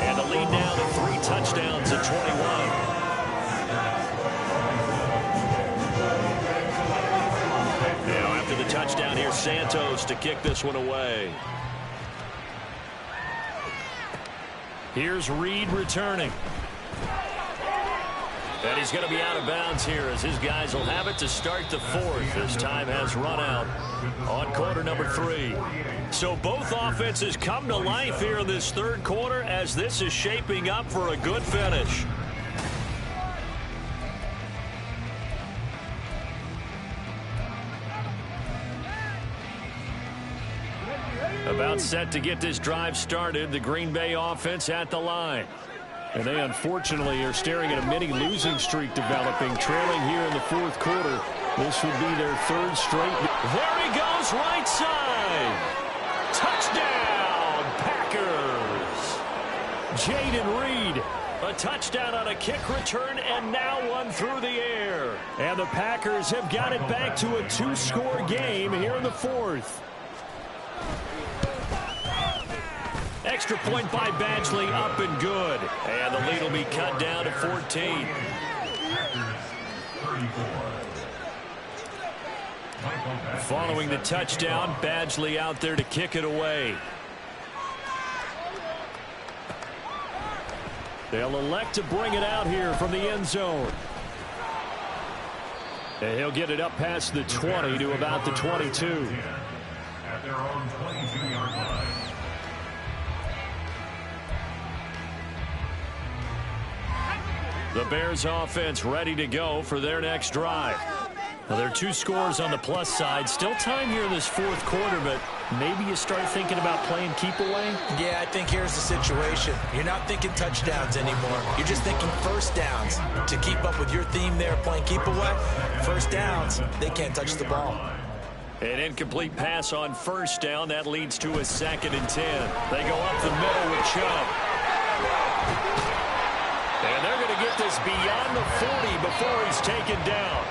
Speaker 1: And the lead now to 3 touchdowns at 21. Now after the touchdown, here's Santos to kick this one away. Here's Reed returning. And he's going to be out of bounds here as his guys will have it to start the fourth as time has run out on quarter number 3. So both offenses come to life here in this third quarter as this is shaping up for a good finish. About set to get this drive started, the Green Bay offense at the line.
Speaker 3: And they unfortunately are staring at a mini losing streak developing, trailing here in the fourth quarter. This would be their third straight.
Speaker 1: There he goes, right side. Touchdown, Packers. Jaden Reed, a touchdown on a kick return, and now one through the air.
Speaker 3: And the Packers have got it back to a 2-score game here in the fourth.
Speaker 1: Extra point by Badgley, up and good. And the lead will be cut down to 14. Following the touchdown, Badgley out there to kick it away.
Speaker 3: They'll elect to bring it out here from the end zone. And he'll get it up past the 20 to about the 22.
Speaker 4: At their own 22-yard line.
Speaker 1: The Bears offense ready to go for their next drive. Well, there are 2 scores on the plus side. Still time here in this fourth quarter, but maybe you start thinking about playing keep away?
Speaker 2: Yeah, I think here's the situation. You're not thinking touchdowns anymore. You're just thinking first downs. To keep up with your theme there, playing keep away, first downs, they can't touch the ball.
Speaker 1: An incomplete pass on first down. That leads to a 2nd and 10. They go up the middle with Chubb. And they're going to get this beyond the 40 before he's taken down.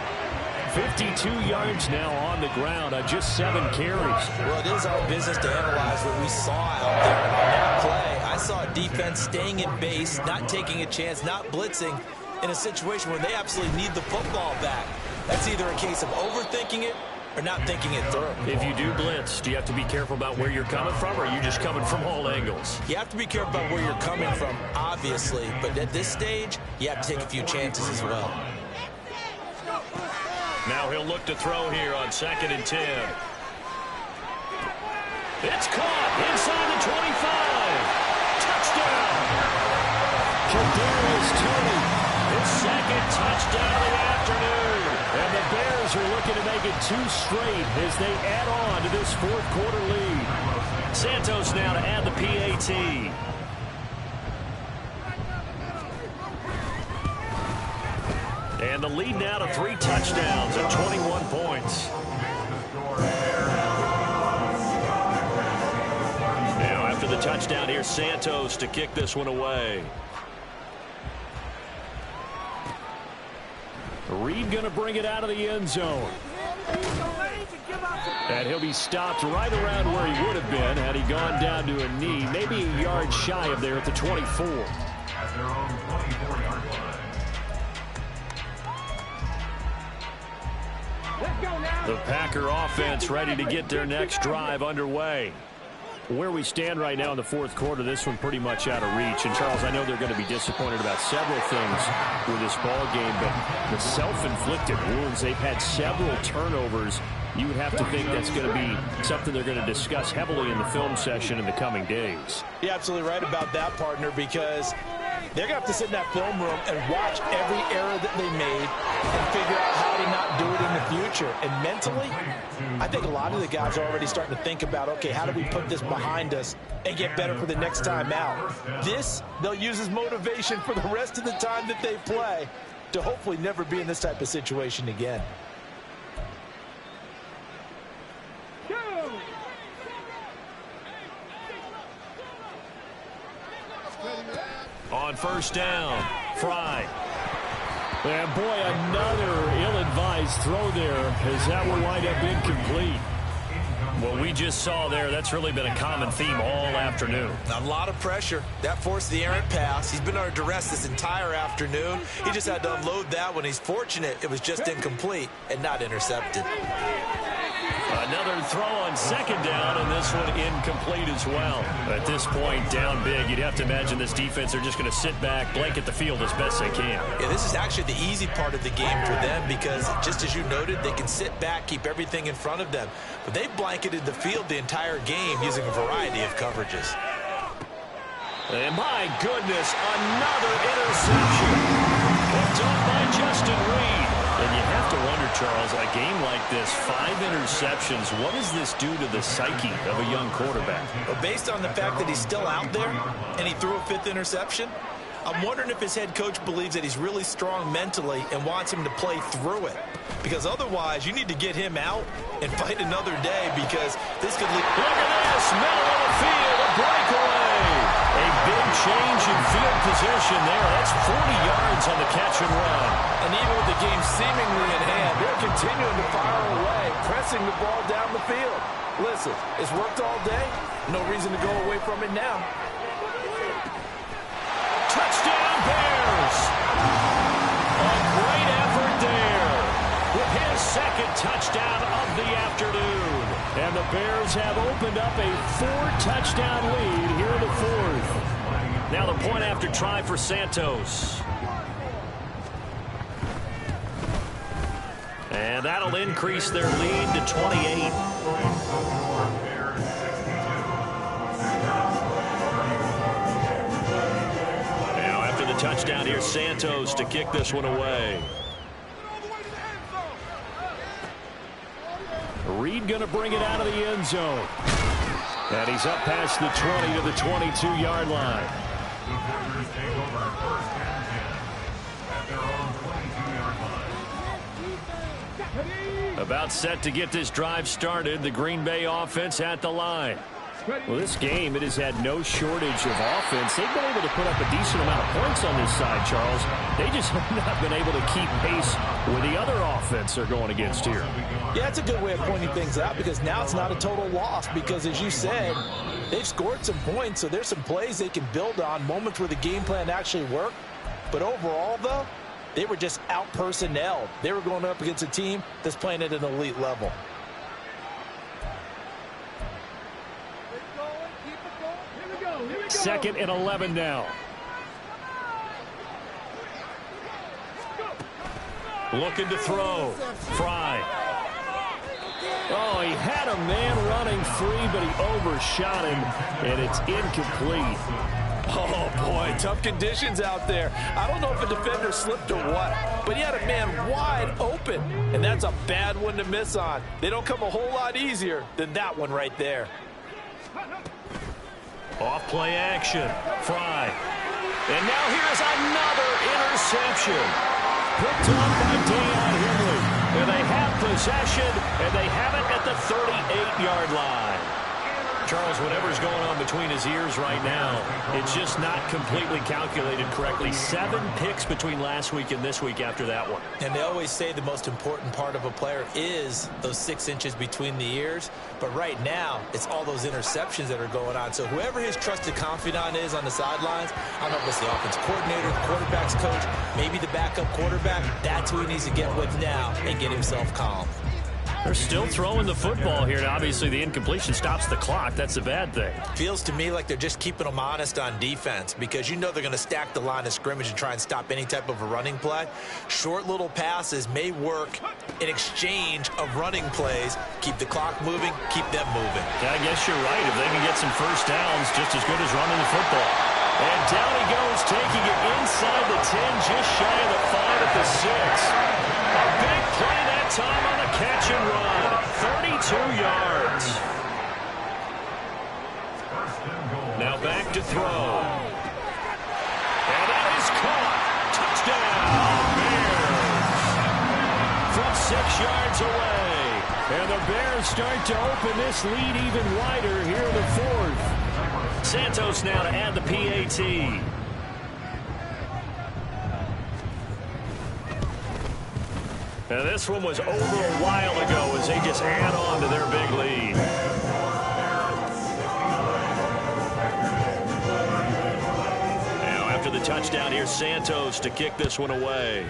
Speaker 3: 52 yards now on the ground on just 7 carries.
Speaker 2: Well, it is our business to analyze what we saw out there. And on that play, I saw a defense staying in base, not taking a chance, not blitzing in a situation where they absolutely need the football back. That's either a case of overthinking it or not thinking it through.
Speaker 1: If you do blitz, do you have to be careful about where you're coming from, or are you just coming from all angles?
Speaker 2: You have to be careful about where you're coming from, obviously. But at this stage, you have to take a few chances as well.
Speaker 1: Now he'll look to throw here on 2nd and 10. It's caught inside the 25. Touchdown. Kadarius Toney, his 2nd touchdown of the afternoon. And the
Speaker 3: Bears are looking to make it 2 straight as they add on to this fourth quarter lead.
Speaker 1: Santos now to add the PAT. And the lead now to 3 touchdowns at 21 points. Now after the touchdown, here's Santos to kick this one away.
Speaker 3: Reed going to bring it out of the end zone. And he'll be stopped right around where he would have been had he gone down to a knee, maybe a yard shy of there at the 24.
Speaker 4: At their own 24-yard line.
Speaker 3: The Packer offense ready to get their next drive underway. Where we stand right now in the fourth quarter, this one pretty much out of reach. And, Charles, I know they're going to be disappointed about several things with this ball game, but the self-inflicted wounds, they've had several turnovers. You would have to think that's going to be something they're going to discuss heavily in the film session in the coming days.
Speaker 2: You're absolutely right about that, partner, because they're going to have to sit in that film room and watch every error that they made and figure out how to not do it in the future. And mentally, I think a lot of the guys are already starting to think about, okay, how do we put this behind us and get better for the next time out? This, they'll use as motivation for the rest of the time that they play to hopefully never be in this type of situation again.
Speaker 1: On first down, Fry.
Speaker 3: And boy, another ill-advised throw there as that will wind up incomplete.
Speaker 1: What we just saw there, that's really been a common theme all afternoon.
Speaker 2: A lot of pressure. That forced the errant pass. He's been under duress this entire afternoon. He just had to unload that one. He's fortunate it was just incomplete and not intercepted.
Speaker 1: Another throw on second down, and this one incomplete as well. At this point, down big, you'd have to imagine this defense are just going to sit back, blanket the field as best they can.
Speaker 2: Yeah, this is actually the easy part of the game for them because, just as you noted, they can sit back, keep everything in front of them. But they've blanketed the field the entire game using a variety of coverages.
Speaker 1: And my goodness, another interception. Picked up by Justin Reed. And you have to wonder, Charles, a game like this, 5 interceptions, what does this do to the psyche of a young quarterback?
Speaker 2: Well, based on the fact that he's still out there and he threw a 5th interception, I'm wondering if his head coach believes that he's really strong mentally and wants him to play through it. Because otherwise, you need to get him out and fight another day because this could lead.
Speaker 1: Look at this, middle of the field, a breakaway. A big change in field position there. That's 40 yards on the catch and run.
Speaker 2: And even with the game seemingly in hand, they're continuing to fire away, pressing the ball down the field. Listen, it's worked all day. No reason to go away from it now.
Speaker 1: Touchdown, Bears. A great effort there with his second touchdown of the afternoon.
Speaker 3: And the Bears have opened up a 4-touchdown lead here in the fourth.
Speaker 1: Now the point after try for Santos. And that'll increase their lead to 28. Now after the touchdown, here's Santos to kick this one away.
Speaker 3: Reed going to bring it out of the end zone. And he's up past the 20 to the 22-yard line.
Speaker 4: The Packers take over first and 10 at their own 22-yard line.
Speaker 1: About set to get this drive started. The Green Bay offense at the line.
Speaker 3: Well, this game, it has had no shortage of offense. They've been able to put up a decent amount of points on this side, Charles. They just have not been able to keep pace with the other offense they're going against here.
Speaker 2: Yeah, that's a good way of pointing things out because now it's not a total loss because, as you said, they've scored some points, so there's some plays they can build on, moments where the game plan actually worked. But overall, though, they were just out-personnelled. They were going up against a team that's playing at an elite level.
Speaker 3: Second and 11 now.
Speaker 1: Looking to throw. Fry.
Speaker 3: Oh, he had a man running free, but he overshot him, and it's incomplete.
Speaker 2: Oh, boy, tough conditions out there. I don't know if a defender slipped or what, but he had a man wide open, and that's a bad one to miss on. They don't come a whole lot easier than that one right there.
Speaker 1: Off play action. Fry. And now here's another interception. Picked up by Deion Henley. And they have possession, and they have it at the 38-yard line. Charles, whatever's going on between his ears right now, it's just not completely calculated correctly. 7 picks between last week and this week after that one.
Speaker 2: And they always say the most important part of a player is those 6 inches between the ears. But right now, it's all those interceptions that are going on. So whoever his trusted confidant is on the sidelines, I don't know if it's the offense coordinator, the quarterback's coach, maybe the backup quarterback, that's who he needs to get with now and get himself calm.
Speaker 3: They're still throwing the football here, and obviously the incompletion stops the clock. That's a bad thing.
Speaker 2: Feels to me like they're just keeping them honest on defense because you know they're going to stack the line of scrimmage and try and stop any type of a running play. Short little passes may work in exchange of running plays. Keep the clock moving, keep them moving.
Speaker 3: Yeah, I guess you're right. If they can get some first downs, just as good as running the football.
Speaker 1: And down he goes, taking it inside the 10, just shy of the 5 at the 6. A big play that time on the catch and run. 32 yards. Now back to throw. And that is caught. Touchdown, Bears. From 6 yards away.
Speaker 3: And the Bears start to open this lead even wider here in the 4th.
Speaker 1: Santos now to add the PAT.
Speaker 3: And this one was over a while ago as they just add on to their big lead.
Speaker 1: Now after the touchdown, here's Santos to kick this one away.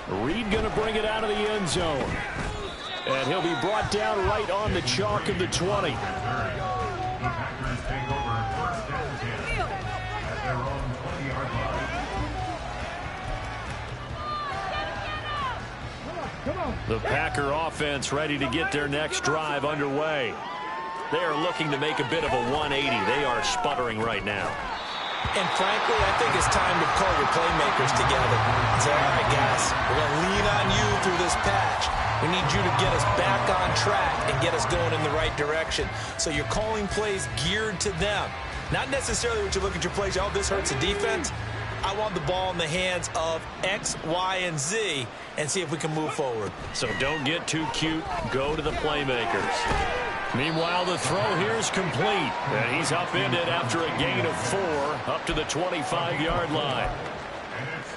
Speaker 3: Reed going to bring it out of the end zone. And he'll be brought down right on the chalk of the 20.
Speaker 1: The Packer offense ready to get their next drive underway. They are looking to make a bit of a 180. They are sputtering right now.
Speaker 2: And frankly, I think it's time to call your playmakers together and say, all right, guys, we're going to lean on you through this patch. We need you to get us back on track and get us going in the right direction. So you're calling plays geared to them. Not necessarily what you look at your plays, oh, this hurts the defense. I want the ball in the hands of X, Y, and Z and see if we can move forward.
Speaker 1: So don't get too cute. Go to the playmakers. Meanwhile, the throw here is complete. And he's upended after a gain of 4 up to the 25-yard line.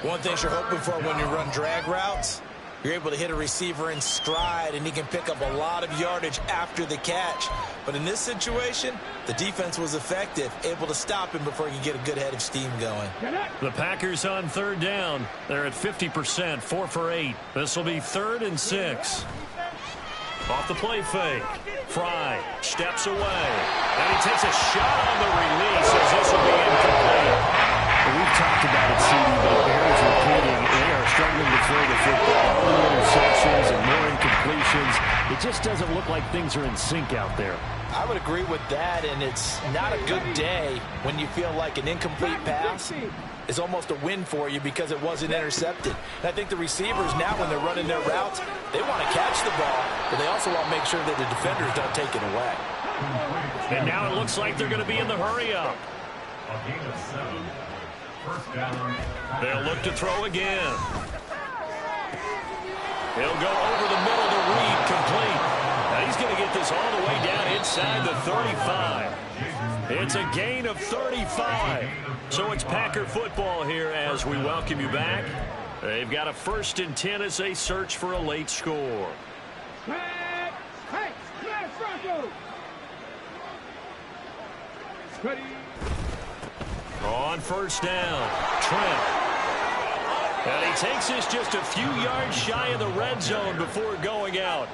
Speaker 2: One thing you're hoping for when you run drag routes, you're able to hit a receiver in stride, and he can pick up a lot of yardage after the catch. But in this situation, the defense was effective, able to stop him before he could get a good head of steam going.
Speaker 1: The Packers on 3rd down. They're at 50%, 4 for 8. This will be 3rd and 6. Off the play fake. Fry steps away. And he takes a shot on the release as this will be incomplete.
Speaker 3: We've talked about it, CD, but Bears repeating. They are struggling to throw the football. All the interceptions and more incompletions. It just doesn't look like things are in sync out there.
Speaker 2: I would agree with that, and it's not a good day when you feel like an incomplete pass is almost a win for you because it wasn't intercepted. And I think the receivers now, when they're running their routes, they want to catch the ball, but they also want to make sure that the defenders don't take it away.
Speaker 1: And now it looks like they're going to be in the hurry-up. They'll look to throw again. He'll go over the middle to Reed, complete. Now he's going to get this all the way down inside the 35. It's a gain of 35. So it's Packer football here as we welcome you back. They've got a 1st and 10 as they search for a late score.
Speaker 5: Ready.
Speaker 1: On 1st down, Trent. And he takes this just a few yards shy of the red zone before going out.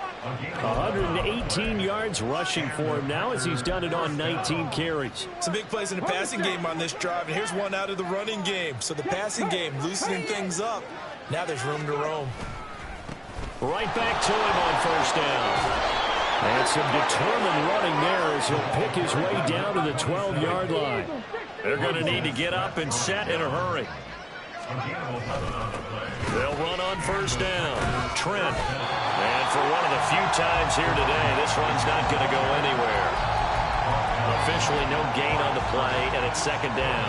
Speaker 3: 118 yards rushing for him now as he's done it on 19 carries.
Speaker 2: Some big plays in the passing game on this drive, and here's one out of the running game. So the passing game loosening things up. Now there's room to roam.
Speaker 1: Right back to him on 1st down.
Speaker 3: And some determined running there as he'll pick his way down to the 12-yard line.
Speaker 1: They're going to need to get up and set in a hurry. They'll run on first down. Trent. And for one of the few times here today, this run's not going to go anywhere. Officially no gain on the play, and it's second down.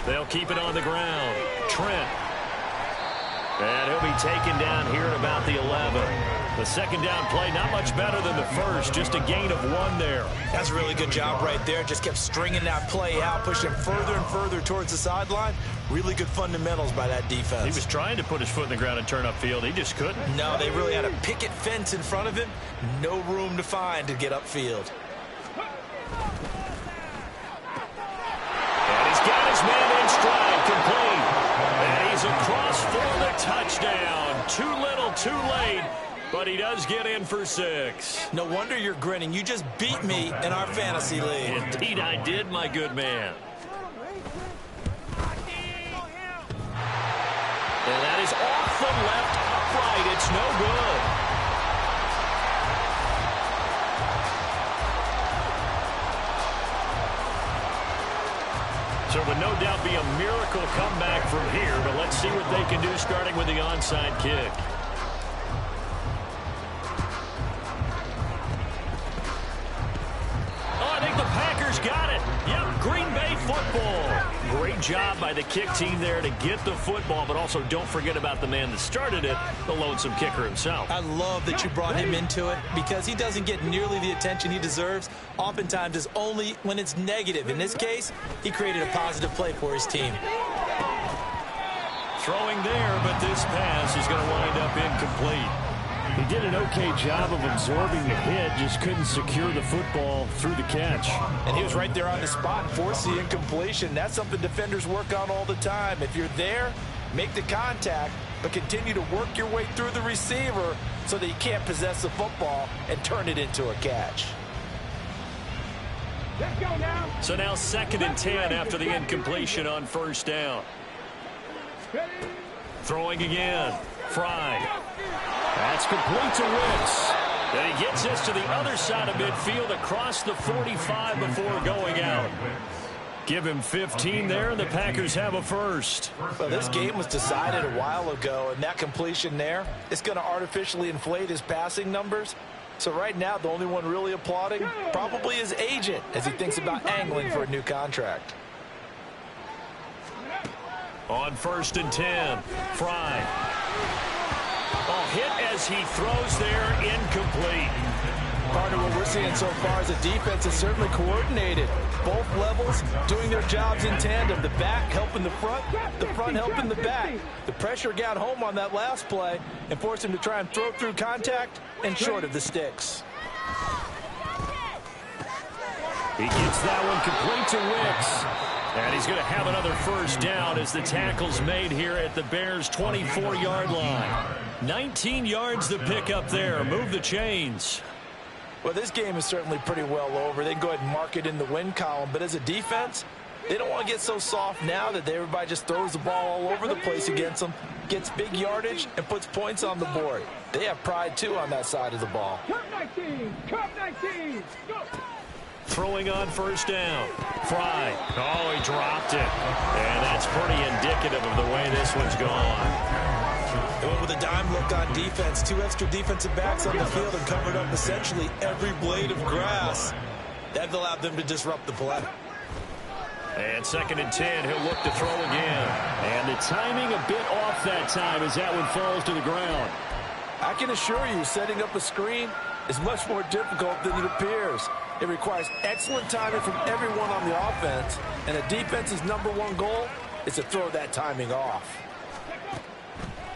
Speaker 1: They'll keep it on the ground. Trent. And he'll be taken down here at about the 11. The second down play, not much better than the first, just a gain of 1 there.
Speaker 2: That's a really good job right there. Just kept stringing that play out, pushing further and further towards the sideline. Really good fundamentals by that defense.
Speaker 1: He was trying to put his foot in the ground and turn upfield. He just couldn't.
Speaker 2: No, they really had a picket fence in front of him. No room to find to get upfield.
Speaker 1: And he's got his man in stride, complete. And he's across for the touchdown. Too little, too late. But he does get in for 6.
Speaker 2: No wonder you're grinning. You just beat me in our fantasy league.
Speaker 1: Indeed I did, my good man. And that is off the left upright. It's no good. So it would no doubt be a miracle comeback from here, but let's see what they can do starting with the onside kick. Got it. Yep, Green Bay football. Great job by the kick team there to get the football, but also don't forget about the man that started it, the lonesome kicker himself.
Speaker 2: I love that you brought him into it because he doesn't get nearly the attention he deserves. Oftentimes it's only when it's negative. In this case, he created a positive play for his team.
Speaker 1: Throwing there, but this pass is going to wind up incomplete.
Speaker 3: He did an okay job of absorbing the hit, just couldn't secure the football through the catch.
Speaker 2: And he was right there on the spot and forced the incompletion. That's something defenders work on all the time. If you're there, make the contact, but continue to work your way through the receiver so that you can't possess the football and turn it into a catch.
Speaker 5: Let's go now.
Speaker 1: So now 2nd and 10 after the incompletion on first down. Throwing again. Fry. That's complete to Wicks. And he gets this to the other side of midfield across the 45 before going out. Give him 15 there, and the Packers have a first.
Speaker 2: Well, this game was decided a while ago, and that completion there is going to artificially inflate his passing numbers. So right now, the only one really applauding probably his agent as he thinks about angling for a new contract.
Speaker 1: On 1st and 10, Fry. Hit as he throws there, incomplete.
Speaker 2: Partner, what we're seeing so far is the defense is certainly coordinated. Both levels doing their jobs in tandem. The back helping the front helping the back. The pressure got home on that last play and forced him to try and throw through contact and short of the sticks.
Speaker 1: He gets that one complete to Wicks. And he's going to have another first down as the tackle's made here at the Bears' 24-yard line. 19 yards to pick up there. Move the chains.
Speaker 2: Well, this game is certainly pretty well over. They can go ahead and mark it in the win column. But as a defense, they don't want to get so soft now that everybody just throws the ball all over the place against them, gets big yardage, and puts points on the board. They have pride, too, on that side of the ball.
Speaker 5: Cup 19. Cup 19. Go.
Speaker 1: Throwing on first down. Fry. Oh, he dropped it. And that's pretty indicative of the way this one's gone.
Speaker 2: They went with a dime look on defense. 2 extra defensive backs on the field and covered up essentially every blade of grass. That allowed them to disrupt the play.
Speaker 1: And 2nd and 10, he'll look to throw again.
Speaker 3: And the timing a bit off that time as that one falls to the ground.
Speaker 2: I can assure you, setting up a screen is much more difficult than it appears. It requires excellent timing from everyone on the offense, and a defense's #1 goal is to throw that timing off.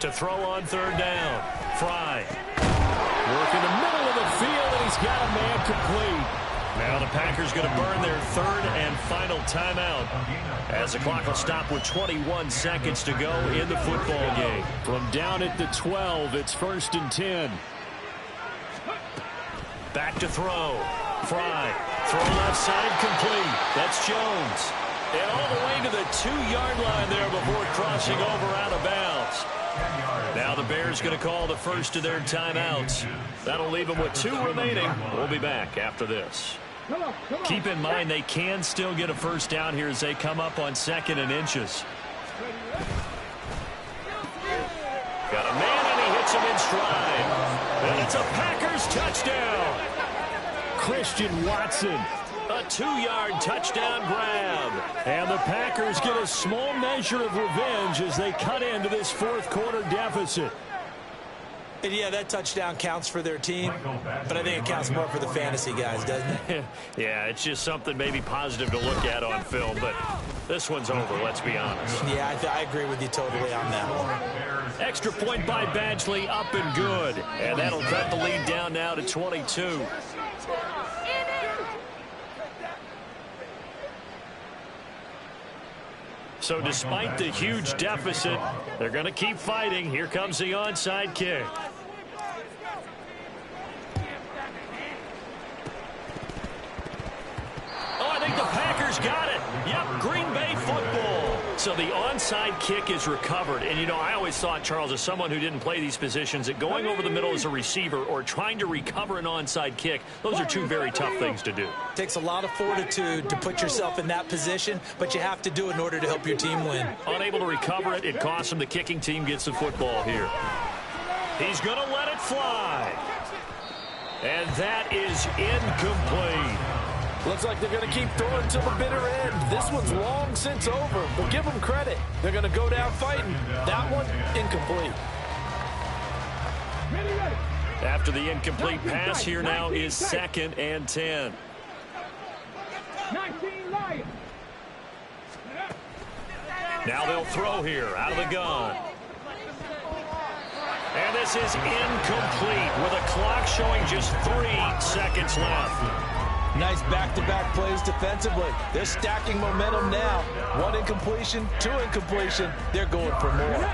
Speaker 1: To throw on 3rd down, Fry.
Speaker 3: Work in the middle of the field, and he's got a man complete.
Speaker 1: Now the Packers going to burn their 3rd and final timeout as the clock will stop with 21 seconds to go in the football game.
Speaker 3: From down at the 12, it's 1st and 10.
Speaker 1: Back to throw. Fry. Throw left side complete. That's Jones. And all the way to the 2-yard line there before crossing over out of bounds. Now the Bears going to call the first of their timeouts. That'll leave them with 2 remaining. We'll be back after this. Keep in mind they can still get a first down here as they come up on 2nd and inches. Got a man and he hits him in stride. And it's a Packers touchdown.
Speaker 3: Christian Watson.
Speaker 1: A 2-yard touchdown grab.
Speaker 3: And the Packers get a small measure of revenge as they cut into this 4th quarter deficit.
Speaker 2: And yeah, that touchdown counts for their team, but I think it counts more for the fantasy guys, doesn't it?
Speaker 1: Yeah, it's just something maybe positive to look at on film, but this one's over, let's be honest.
Speaker 2: Yeah, I agree with you totally on that one.
Speaker 1: Extra point by Badgley, up and good. And that'll cut the lead down now to 22. So despite the huge deficit, they're going to keep fighting. Here comes the onside kick. Oh, I think the Packers got it. Yep, Green Bay football. So the onside kick is recovered. And, you know, I always thought, Charles, as someone who didn't play these positions, that going over the middle as a receiver or trying to recover an onside kick, those are 2 very tough things to do.
Speaker 2: It takes a lot of fortitude to put yourself in that position, but you have to do it in order to help your team win.
Speaker 1: Unable to recover it, it costs him. The kicking team gets the football here. He's going to let it fly. And that is incomplete.
Speaker 6: Looks like they're going to keep throwing till the bitter end. This one's long since over, but give them credit. They're going to go down fighting. That one, incomplete.
Speaker 1: After the incomplete pass, here now is 2nd and 10.
Speaker 5: 19 Lions.
Speaker 1: Now they'll throw here out of the gun. And this is incomplete with a clock showing just 3 seconds left.
Speaker 2: Nice back-to-back plays defensively. They're stacking momentum now. 1 incompletion, 2 incompletion. They're going for more.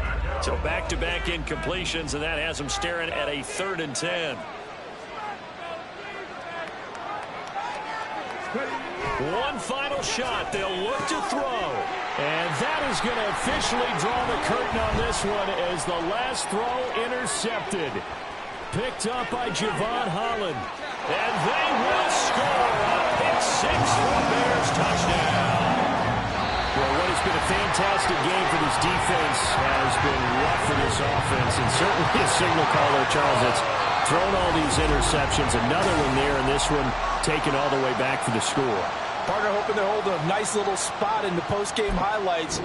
Speaker 1: So back-to-back incompletions, and that has them staring at a 3rd and 10. One final shot. They'll look to throw.
Speaker 3: And that is going to officially draw the curtain on this one as the last throw intercepted. Picked up by Javon Holland.
Speaker 1: And they will score a pick 6 for a Bears touchdown.
Speaker 3: Well, what has been a fantastic game for this defense has been rough for this offense. And certainly a signal caller, Charles, that's thrown all these interceptions. Another one there, and this one taken all the way back for the score.
Speaker 6: Partner hoping to hold a nice little spot in the post-game highlights.